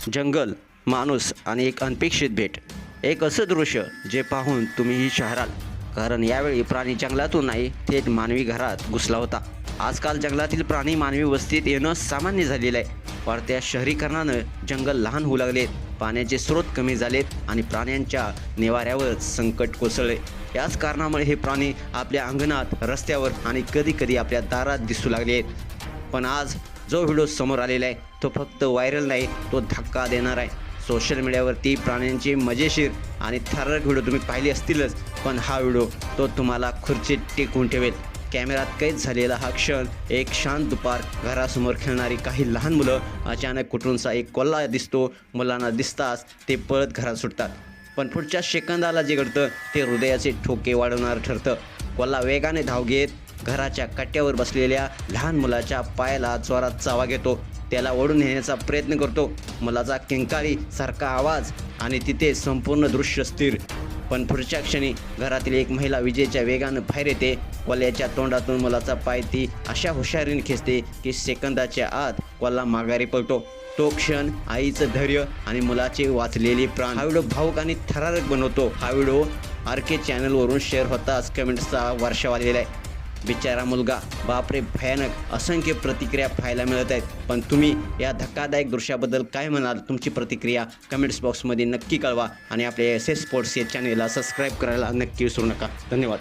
जंगल, माणूस आणि एक अनपेक्षित भेट. एक असं दृश्य जे पाहून तुम्हीही शहराल. कारण यावेळी प्राणी जंगलातून नाही, थेट मानवी घरात घुसला होता. आजकाल जंगलातील प्राणी मानवी वस्तीत येणं सामान्य झालेलं आहे. वाढत्या शहरीकरणानं जंगल लहान होऊ लागलेत, पाण्याचे स्रोत कमी झालेत आणि प्राण्यांच्या निवाऱ्यावर संकट कोसळले. याच कारणामुळे हे प्राणी आपल्या अंगणात, रस्त्यावर आणि कधीकधी आपल्या दारात दिसू लागले आहेत. पण आज जो व्हिडिओ समोर आलेला आहे तो फक्त व्हायरल नाही, तो धक्का देणार आहे. सोशल मीडियावरती प्राण्यांचे मजेशीर आणि थरारक व्हिडिओ तुम्ही पाहिले असतीलच, पण हा व्हिडिओ तो तुम्हाला खुर्चीत टेकवून ठेवेल. कॅमेऱ्यात कैद झालेला हा क्षण, एक शांत दुपार, घरासमोर खेळणारी काही लहान मुलं, अचानक कुठूनचा एक कोल्हा दिसतो. मुलांना दिसताच ते पळत घरात सुटतात. पण पुढच्या सेकंदाला जे घडतं ते हृदयाचे ठोके वाढवणारं ठरतं. कोल्हा वेगाने धाव घेत घराच्या कट्ट्यावर बसलेल्या लहान मुलाच्या पायाला जोरात चावा घेतो. त्याला ओढून नेण्याचा प्रयत्न करतो. मुलाचा किंकाळी सारखा आवाज आणि तिथे संपूर्ण दृश्य स्थिर. पण पुढच्या क्षणी घरातील एक महिला विजेच्या वेगानं बाहेर येते. कोल्ह्याच्या तोंडातून मुलाचा पाय ती अशा हुशारीने खेचते की सेकंदाच्या आत कोल्हा माघारी पळतो. तो क्षण आईचं धैर्य आणि मुलाचे वाचलेले प्राण हा व्हिडिओ भावूक आणि थरारक बनवतो. हा व्हिडिओ RK चॅनलवरून शेअर होताच कमेंट्सचा वर्षाव आलेला आहे. बिचारा मुलगा, बापरे, भयानक. असंख्य प्रतिक्रिया पाहायला मिळत आहेत. पण तुम्ही या धक्कादायक दृश्याबद्दल काय म्हणाल? तुमची प्रतिक्रिया कमेंट्स बॉक्समध्ये नक्की कळवा आणि आपल्या SS स्पोर्ट्स या चॅनेलला सबस्क्राईब करायला नक्की विसरू नका. धन्यवाद.